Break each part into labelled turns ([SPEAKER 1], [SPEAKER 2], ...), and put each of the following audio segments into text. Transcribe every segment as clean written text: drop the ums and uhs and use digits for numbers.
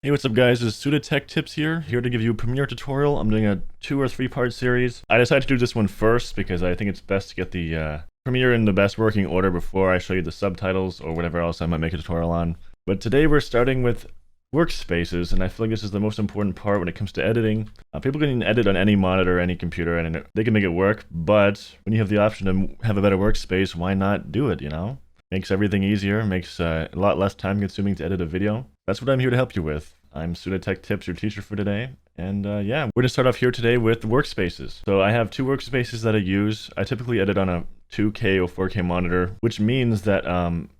[SPEAKER 1] Hey, what's up guys? It's SudaTechTips here to give you a Premiere tutorial. I'm doing a 2 or 3 part series. I decided to do this one first because I think it's best to get the Premiere in the best working order before I show you the subtitles or whatever else I might make a tutorial on. But today we're starting with workspaces, and I feel like this is the most important part when it comes to editing. People can edit on any monitor, any computer, and they can make it work, but when you have the option to have a better workspace, why not do it, you know? Makes everything easier, makes a lot less time consuming to edit a video. That's what I'm here to help you with. I'm SudaTechTips, your teacher for today. And yeah, we're going to start off here today with workspaces. So I have 2 workspaces that I use. I typically edit on a 2K or 4K monitor, which means that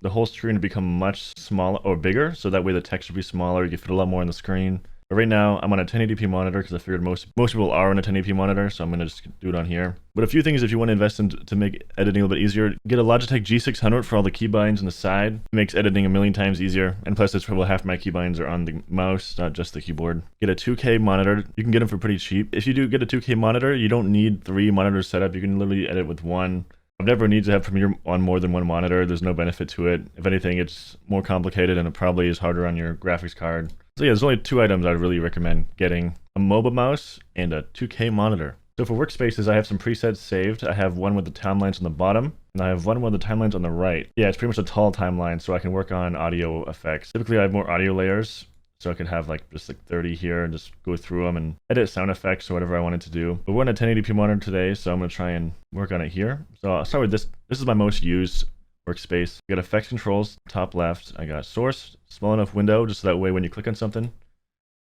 [SPEAKER 1] the whole screen will become much smaller or bigger. So that way the text will be smaller, you can fit a lot more on the screen. But right now, I'm on a 1080p monitor because I figured most people are on a 1080p monitor, so I'm going to just do it on here. But a few things if you want to invest in to make editing a little bit easier, get a Logitech G600 for all the keybinds on the side. It makes editing a million times easier, and plus it's probably half my keybinds are on the mouse, not just the keyboard. Get a 2K monitor. You can get them for pretty cheap. If you do get a 2K monitor, you don't need 3 monitors set up. You can literally edit with 1. I've never needed to have Premiere on more than 1 monitor. There's no benefit to it. If anything, it's more complicated and it probably is harder on your graphics card. So yeah, there's only 2 items I'd really recommend getting: a mobile mouse and a 2K monitor. So for workspaces, I have some presets saved. I have one with the timelines on the bottom, and I have one with the timelines on the right. Yeah, it's pretty much a tall timeline, so I can work on audio effects. Typically, I have more audio layers, so I could have just 30 here and just go through them and edit sound effects or whatever I wanted to do. But we're on a 1080p monitor today, so I'm going to try and work on it here. So I'll start with this. This is my most used workspace. I got effects controls, top left. I got source, small enough window, just so that way when you click on something,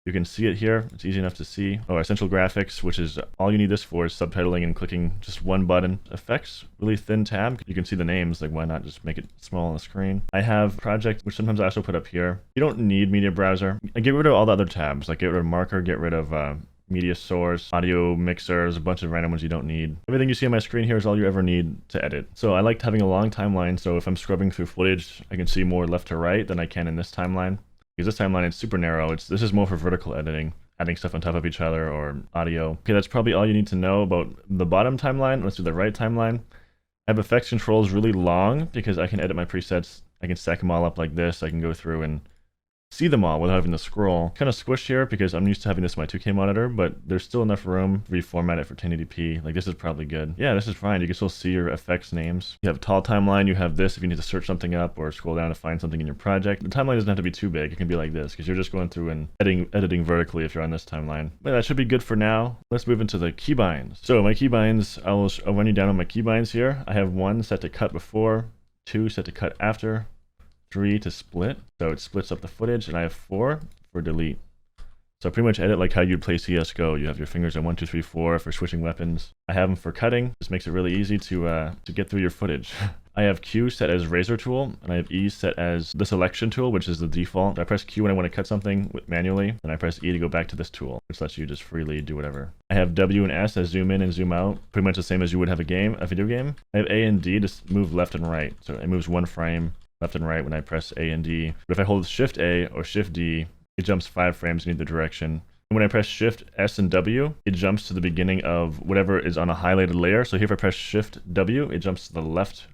[SPEAKER 1] you can see it here. It's easy enough to see. Oh, essential graphics, which is all you need this for, is subtitling and clicking just one button. Effects, really thin tab. You can see the names, like why not just make it small on the screen. I have project, which sometimes I also put up here. You don't need media browser. I get rid of all the other tabs, like get rid of marker, get rid of media source, audio mixers, a bunch of random ones you don't need. Everything you see on my screen here is all you ever need to edit. So I liked having a long timeline, so if I'm scrubbing through footage, I can see more left to right than I can in this timeline. Because this timeline is super narrow. This is more for vertical editing, adding stuff on top of each other or audio. Okay, that's probably all you need to know about the bottom timeline. Let's do the right timeline. I have effects controls really long because I can edit my presets. I can stack them all up like this. I can go through and see them all without having to scroll. Kind of squished here because I'm used to having this on my 2K monitor, but there's still enough room to reformat it for 1080p. Like, this is probably good. Yeah, this is fine. You can still see your effects names. You have tall timeline. You have this if you need to search something up or scroll down to find something in your project. The timeline doesn't have to be too big. It can be like this because you're just going through and editing vertically if you're on this timeline. But that should be good for now. Let's move into the keybinds. So my keybinds, I'll run you down on my keybinds here. I have 1 set to cut before, 2 set to cut after, 3 to split, so it splits up the footage, and I have 4 for delete. So I pretty much edit like how you'd play CSGO. You have your fingers on 1, 2, 3, 4 for switching weapons. I have them for cutting. This makes it really easy to get through your footage. I have Q set as razor tool, and I have E set as the selection tool, which is the default. I press Q when I want to cut something manually, and I press E to go back to this tool, which lets you just freely do whatever. I have W and S as zoom in and zoom out, pretty much the same as you would have a video game. I have A and D to move left and right, so it moves 1 frame left and right when I press A and D. But if I hold Shift A or Shift D, it jumps 5 frames in either direction. And when I press Shift S and W, it jumps to the beginning of whatever is on a highlighted layer. So here if I press Shift W, it jumps to the left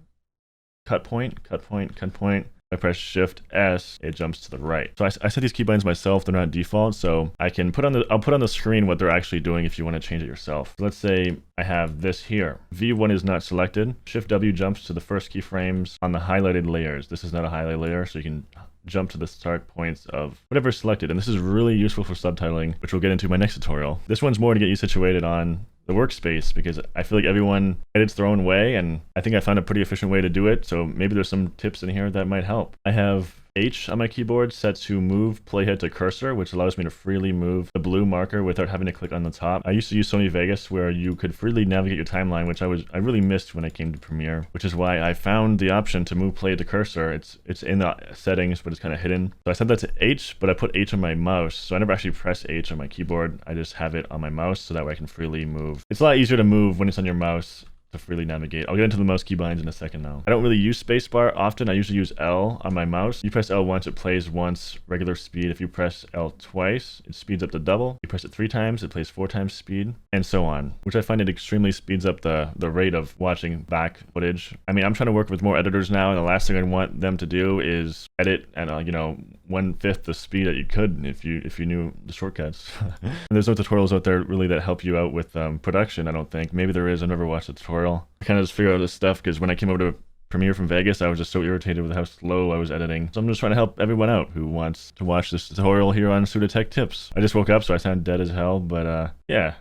[SPEAKER 1] cut point, cut point, cut point. If I press Shift S, it jumps to the right. So I set these keybinds myself. They're not default, so I can I'll put on the screen what they're actually doing if you want to change it yourself. So let's say I have this here. V1 is not selected. Shift W jumps to the first keyframes on the highlighted layers. This is not a highlighted layer, so you can jump to the start points of whatever is selected. And this is really useful for subtitling, which we'll get into in my next tutorial. This one's more to get you situated on the workspace because I feel like everyone edits their own way, and I think I found a pretty efficient way to do it. So maybe there's some tips in here that might help. I have H on my keyboard set to move playhead to cursor, which allows me to freely move the blue marker without having to click on the top. I used to use Sony Vegas where you could freely navigate your timeline, which I really missed when I came to Premiere, which is why I found the option to move playhead to cursor. It's in the settings, but it's kind of hidden. So I set that to H, but I put H on my mouse, so I never actually press H on my keyboard. I just have it on my mouse so that way I can freely move. It's a lot easier to move when it's on your mouse to freely navigate. I'll get into the mouse keybinds in a second though. I don't really use spacebar often. I usually use L on my mouse. You press L once, it plays once regular speed. If you press L twice, it speeds up to double. You press it 3 times, it plays 4 times speed, and so on, which I find it extremely speeds up the rate of watching back footage. I mean, I'm trying to work with more editors now, and the last thing I want them to do is edit at you know, 1/5 the speed that you could if you knew the shortcuts. And there's no tutorials out there really that help you out with production, I don't think. Maybe there is. I've never watched a tutorial. I kind of just figured out this stuff because when I came over to Premiere from Vegas, I was just so irritated with how slow I was editing. So I'm just trying to help everyone out who wants to watch this tutorial here on SudaTechTips. I just woke up, so I sound dead as hell, but yeah.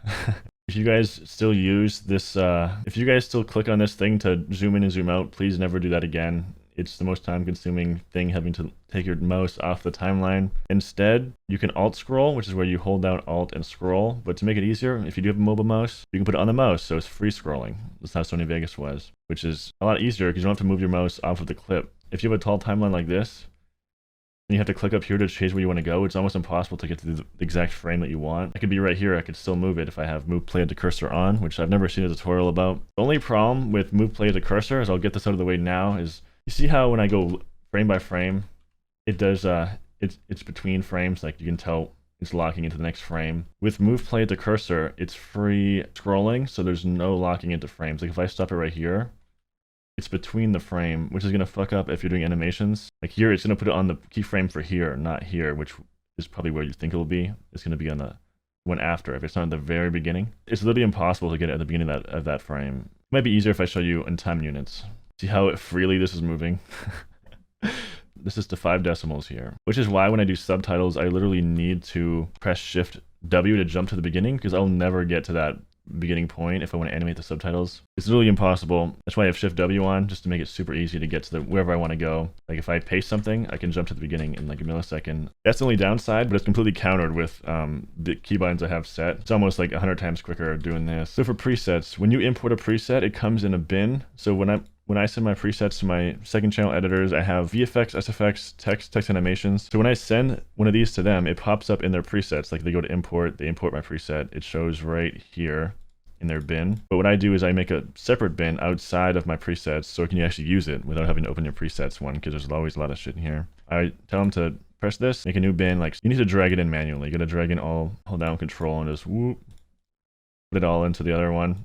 [SPEAKER 1] If you guys still use this, if you guys still click on this thing to zoom in and zoom out, please never do that again. It's the most time-consuming thing, having to take your mouse off the timeline. Instead, you can alt scroll, which is where you hold down alt and scroll. But to make it easier, if you do have a mobile mouse, you can put it on the mouse, so it's free scrolling. That's how Sony Vegas was, which is a lot easier because you don't have to move your mouse off of the clip. If you have a tall timeline like this, and you have to click up here to change where you want to go, it's almost impossible to get to the exact frame that you want. I could be right here, I could still move it if I have move play to cursor on, which I've never seen a tutorial about. The only problem with move play to cursor, as I'll get this out of the way now, is you see how when I go frame by frame, it does, it's between frames, like you can tell it's locking into the next frame. With move play to cursor, it's free scrolling, so there's no locking into frames. Like if I stop it right here, it's between the frame, which is gonna fuck up if you're doing animations. Like here, it's gonna put it on the keyframe for here, not here, which is probably where you think it will be. It's gonna be on the one after, if it's not at the very beginning. It's literally impossible to get it at the beginning of that frame. It might be easier if I show you in time units. See how freely this is moving? This is to 5 decimals here, which is why when I do subtitles, I literally need to press Shift W to jump to the beginning, because I'll never get to that beginning point if I want to animate the subtitles. It's literally impossible. That's why I have Shift W on, just to make it super easy to get to wherever I want to go. Like if I paste something, I can jump to the beginning in like a millisecond. That's the only downside, but it's completely countered with the keybinds I have set. It's almost like 100 times quicker doing this. So for presets, when you import a preset, it comes in a bin. So when I send my presets to my second channel editors, I have VFX, SFX, text animations. So when I send one of these to them, it pops up in their presets. Like they go to import, they import my preset. It shows right here in their bin. But what I do is I make a separate bin outside of my presets so can you actually use it without having to open your presets one, because there's always a lot of shit in here. I tell them to press this, make a new bin. Like you need to drag it in manually. You gotta drag in all, hold down Control and just whoop, put it all into the other one.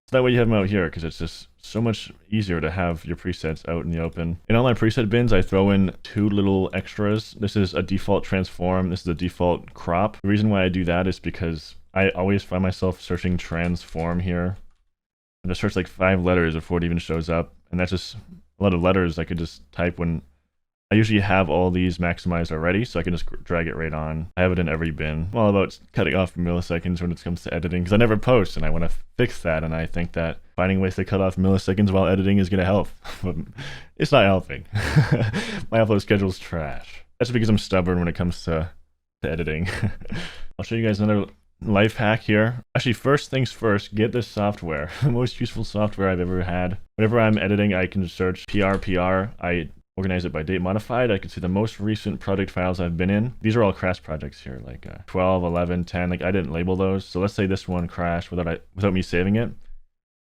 [SPEAKER 1] So that way you have them out here, because it's just so much easier to have your presets out in the open. In all my preset bins, I throw in 2 little extras. This is a default transform. This is a default crop. The reason why I do that is because I always find myself searching transform here. And I search like 5 letters before it even shows up. And that's just a lot of letters I could just type when I usually have all these maximized already, so I can just drag it right on. I have it in every bin. I'm all about cutting off milliseconds when it comes to editing, because I never post, and I want to fix that, and I think that finding ways to cut off milliseconds while editing is going to help. But it's not helping. My upload schedule is trash. That's because I'm stubborn when it comes to editing. I'll show you guys another life hack here. Actually, first things first, get this software. The most useful software I've ever had. Whenever I'm editing, I can search PR. I organize it by date modified. I can see the most recent project files I've been in. These are all crash projects here, like 12, 11, 10. Like I didn't label those. So let's say this one crashed without me saving it.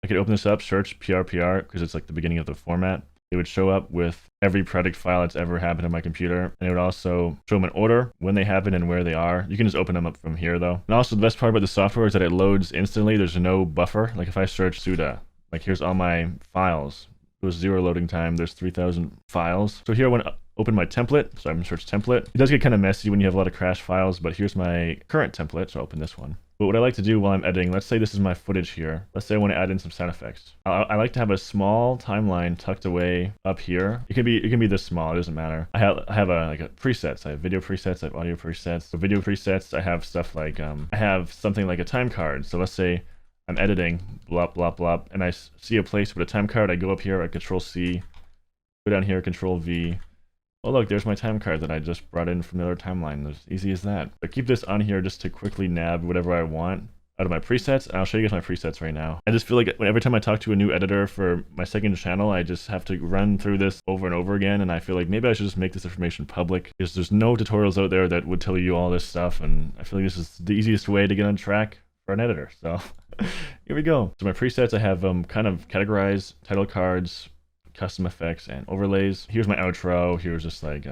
[SPEAKER 1] I could open this up, search PR, because it's like the beginning of the format. It would show up with every project file that's ever happened on my computer. And it would also show them in order, when they happen and where they are. You can just open them up from here though. And also the best part about the software is that it loads instantly. There's no buffer. Like if I search Suda, like here's all my files. It was 0 loading time. There's 3,000 files. So here I want to open my template. So I'm going to search template. It does get kind of messy when you have a lot of crash files, but here's my current template. So I'll open this one. But what I like to do while I'm editing, let's say this is my footage here. Let's say I want to add in some sound effects. I like to have a small timeline tucked away up here. It can be this small. It doesn't matter. I have like a presets. I have video presets. I have audio presets. So video presets, I have stuff like I have something like a time card. So let's say I'm editing, blah, blah, blah, and I see a place with a time card. I go up here, I Control C, go down here, Control V. Oh, look, there's my time card that I just brought in from the other timeline. It's easy as that. But keep this on here just to quickly nab whatever I want out of my presets. And I'll show you guys my presets right now. I just feel like every time I talk to a new editor for my second channel, I just have to run through this over and over again. And I feel like maybe I should just make this information public, because there's no tutorials out there that would tell you all this stuff. And I feel like this is the easiest way to get on track for an editor. So here we go. So my presets, I have kind of categorized title cards, custom effects, and overlays. Here's my outro. Here's just like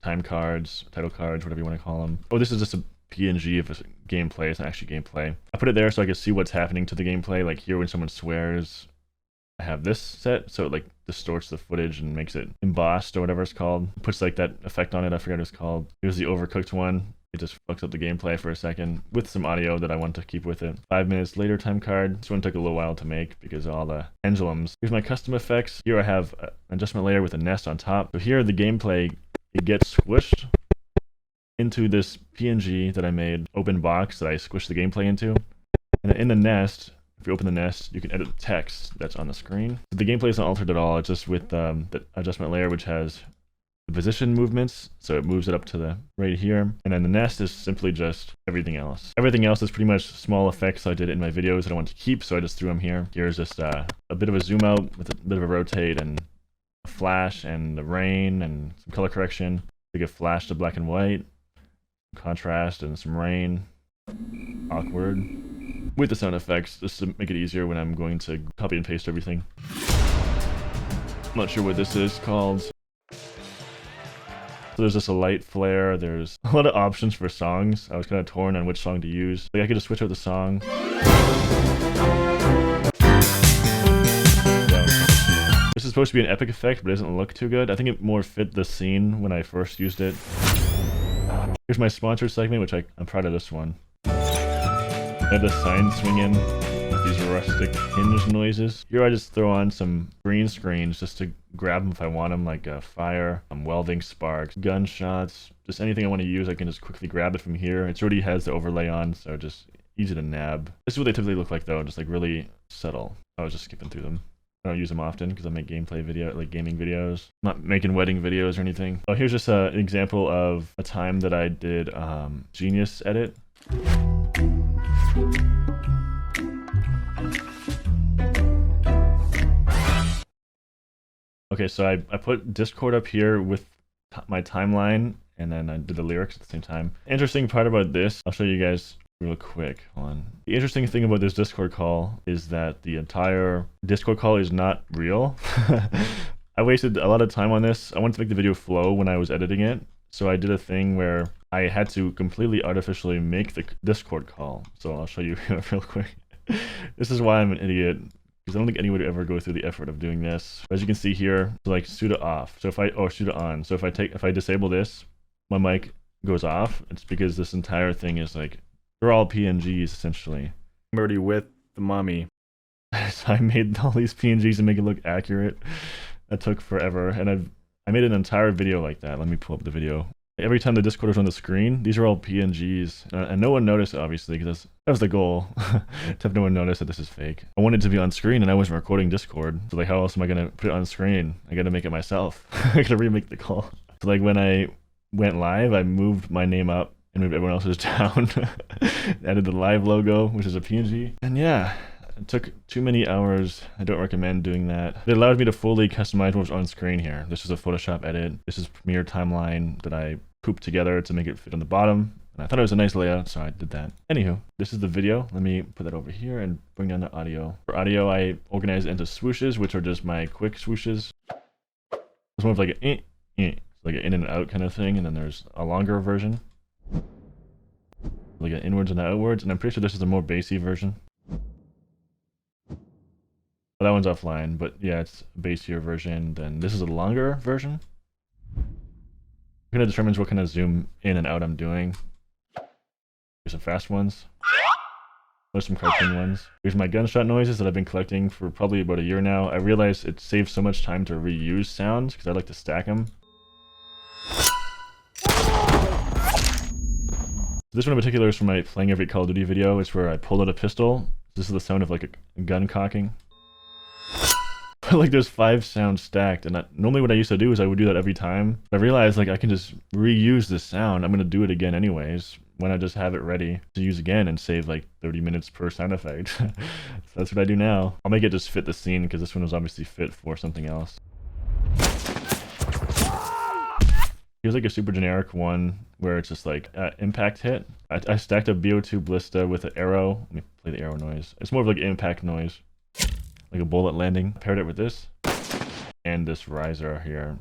[SPEAKER 1] time cards, title cards, whatever you want to call them. Oh, this is just a PNG of a gameplay. It's not actually gameplay. I put it there so I can see what's happening to the gameplay. Like here when someone swears, I have this set, so it like distorts the footage and makes it embossed or whatever it's called. It puts like that effect on it, I forget what it's called. Here's the overcooked one. It just fucks up the gameplay for a second with some audio that I want to keep with it. 5 minutes later time card. This one took a little while to make because of all the pendulums. Here's my custom effects. Here I have an adjustment layer with a nest on top. So here the gameplay, it gets squished into this PNG that I made, open box that I squished the gameplay into. And in the nest, if you open the nest, you can edit the text that's on the screen. So the gameplay isn't altered at all. It's just with the adjustment layer, which has the position movements. So it moves it up to the right here. And then the nest is simply just everything else. Everything else is pretty much small effects I did in my videos that I want to keep. So I just threw them here. Here's just a bit of a zoom out with a bit of a rotate and a flash and the rain and some color correction. To get flash to black and white, contrast and some rain. Awkward. With the sound effects, just to make it easier when I'm going to copy and paste everything. I'm not sure what this is called. So there's just a light flare. There's a lot of options for songs. I was kind of torn on which song to use. Like I could just switch out the song. This is supposed to be an epic effect, but it doesn't look too good. I think it more fit the scene when I first used it. Here's my sponsored segment, which I'm proud of this one. I have the sign swing in with these rustic hinge noises. Here I just throw on some green screens just to grab them if I want them, like a fire, welding sparks, gunshots, just anything I want to use. I can just quickly grab it from here. It already has the overlay on, so just easy to nab. This is what they typically look like though, just like really subtle. I was just skipping through them. I don't use them often because I make gameplay video, like gaming videos. I'm not making wedding videos or anything. Oh, here's just an example of a time that I did Genius edit. Okay, so I put Discord up here with my timeline, and then I did the lyrics at the same time. Interesting part about this, I'll show you guys real quick. Hold on. The interesting thing about this Discord call is that the entire Discord call is not real. I wasted a lot of time on this. I wanted to make the video flow when I was editing it, so I did a thing where I had to completely artificially make the Discord call. So I'll show you real quick. This is why I'm an idiot, because I don't think anyone would ever go through the effort of doing this. As you can see here, so like Suda off. So if Suda on. So if I disable this, my mic goes off. It's because this entire thing is like, they're all PNGs essentially. I'm already with the mommy. So I made all these PNGs to make it look accurate. That took forever, and I made an entire video like that. Let me pull up the video. Every time the Discord was on the screen, these are all PNGs, and no one noticed obviously, because that was the goal, to have no one notice that this is fake. I wanted it to be on screen, and I wasn't recording Discord, so like how else am I gonna put it on screen? I gotta make it myself. I gotta remake the call. So like when I went live, I moved my name up and moved everyone else's down. Added the live logo, which is a PNG, and yeah. It took too many hours. I don't recommend doing that. It allowed me to fully customize what was on screen here. This is a Photoshop edit. This is Premiere timeline that I pooped together to make it fit on the bottom. And I thought it was a nice layout, so I did that. Anywho, this is the video. Let me put that over here and bring down the audio. For audio, I organize it into swooshes, which are just my quick swooshes. There's one with like like an in and out kind of thing, and then there's a longer version, like an inwards and outwards. And I'm pretty sure this is a more bassy version. That one's offline, but yeah, it's a bassier version. Then this is a longer version. It kind of determines what kind of zoom in and out I'm doing. Here's some fast ones. There's some cartoon ones. Here's my gunshot noises that I've been collecting for probably about a year now. I realize it saves so much time to reuse sounds because I like to stack them. This one in particular is from my playing every Call of Duty video. It's where I pulled out a pistol. This is the sound of like a gun cocking. Like there's 5 sounds stacked, and normally what I used to do is I would do that every time. I realized like I can just reuse this sound. I'm gonna do it again anyways. Why not just have it ready to use again and save like 30 minutes per sound effect? So that's what I do now. I'll make it just fit the scene because this one was obviously fit for something else. Here's like a super generic one where it's just like impact hit. I stacked a BO2 Ballista with an arrow. Let me play the arrow noise. It's more of like impact noise, like a bullet landing. Paired it with this and this riser here,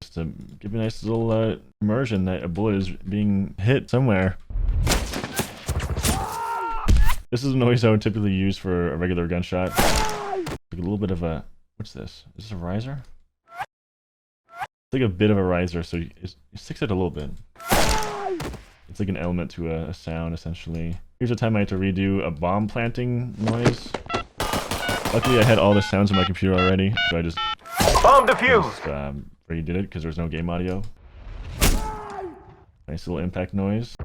[SPEAKER 1] just to give you a nice little immersion that a bullet is being hit somewhere. This is a noise I would typically use for a regular gunshot. Like a little bit of a, what's this? Is this a riser? It's like a bit of a riser, so it sticks out a little bit. It's like an element to a sound, essentially. Here's a time I had to redo a bomb planting noise. Luckily, I had all the sounds in my computer already, so I just
[SPEAKER 2] bomb defused.
[SPEAKER 1] Redid it because there's no game audio. Nice little impact noise. A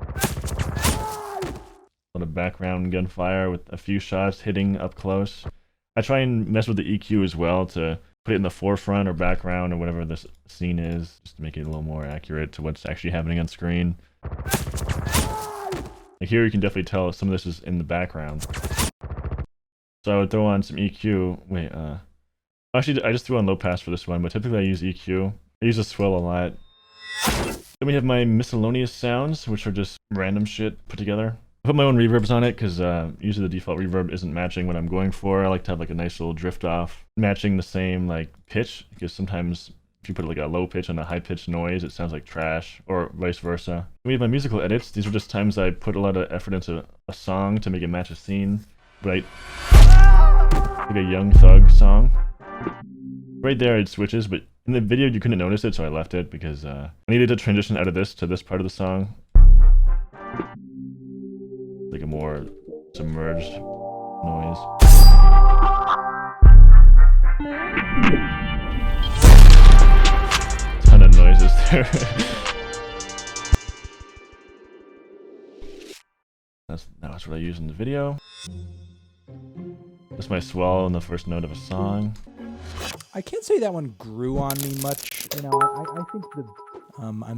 [SPEAKER 1] lot of background gunfire with a few shots hitting up close. I try and mess with the EQ as well to put it in the forefront or background or whatever this scene is, just to make it a little more accurate to what's actually happening on screen. Like here you can definitely tell some of this is in the background. So I would throw on some EQ. Wait, actually I just threw on low pass for this one, but typically I use EQ. I use a swell a lot. Then we have my miscellaneous sounds, which are just random shit put together. I put my own reverbs on it because usually the default reverb isn't matching what I'm going for. I like to have like a nice little drift off, matching the same like pitch, because sometimes if you put like a low pitch on a high pitched noise, it sounds like trash, or vice versa. We have my musical edits. These are just times I put a lot of effort into a song to make it match a scene. Right, like a Young Thug song. Right there it switches, but in the video you couldn't notice it, so I left it because I needed to transition out of this to this part of the song. Like a more submerged noise. Ton of noises there. That's what I use in the video. That's my swell in the first note of a song.
[SPEAKER 3] I can't say that one grew on me much. You know, I think the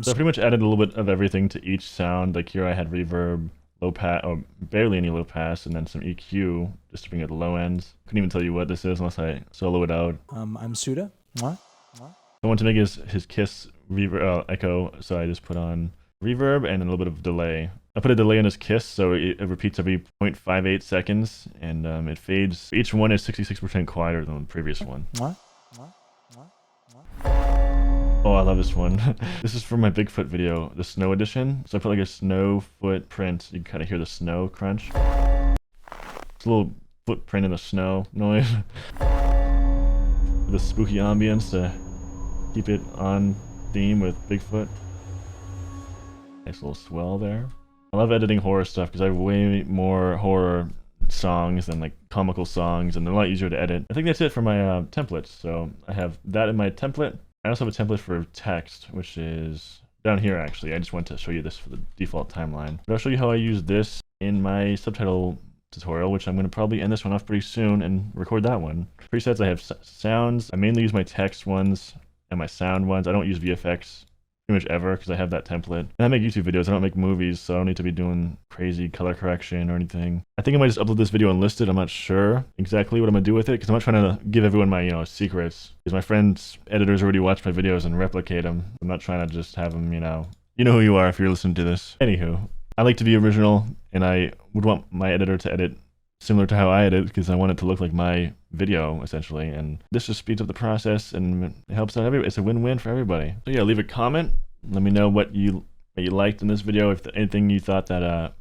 [SPEAKER 1] So I pretty much added a little bit of everything to each sound. Like here I had reverb, low pass, or barely any low pass, and then some EQ just to bring it to low ends. Couldn't even tell you what this is unless I solo it out.
[SPEAKER 3] I'm Suda. What?
[SPEAKER 1] I want to make his kiss reverb echo, so I just put on reverb and a little bit of delay. I put a delay on his kiss, so it repeats every 0.58 seconds, and it fades. Each one is 66% quieter than the previous one. Oh, I love this one. This is for my Bigfoot video, the snow edition. So I put like a snow footprint. You can kind of hear the snow crunch. It's a little footprint in the snow noise. The spooky ambience to keep it on theme with Bigfoot. Nice little swell there. I love editing horror stuff because I have way more horror songs than like comical songs, and they're a lot easier to edit. I think that's it for my templates. So I have that in my template. I also have a template for text, which is down here actually. I just want to show you this for the default timeline. But I'll show you how I use this in my subtitle tutorial, which I'm going to probably end this one off pretty soon and record that one. Presets, I have sounds. I mainly use my text ones and my sound ones. I don't use VFX pretty much ever because I have that template. And I make YouTube videos, I don't make movies, so I don't need to be doing crazy color correction or anything. I think I might just upload this video unlisted. I'm not sure exactly what I'm gonna do with it because I'm not trying to give everyone my secrets, because my friends editors already watch my videos and replicate them. I'm not trying to just have them, you know who you are if you're listening to this. Anywho, I like to be original, and I would want my editor to edit similar to how I edit because I want it to look like my video essentially, and this just speeds up the process and it helps out everybody. It's a win-win for everybody. So yeah, leave a comment. Let me know what you liked in this video. If anything you thought that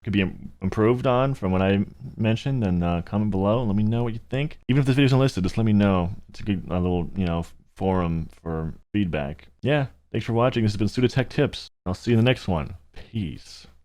[SPEAKER 1] could be improved on from what I mentioned, then comment below and let me know what you think. Even if this video's unlisted, just let me know. It's a good little forum for feedback. Yeah, thanks for watching. This has been SudaTechTips. I'll see you in the next one. Peace.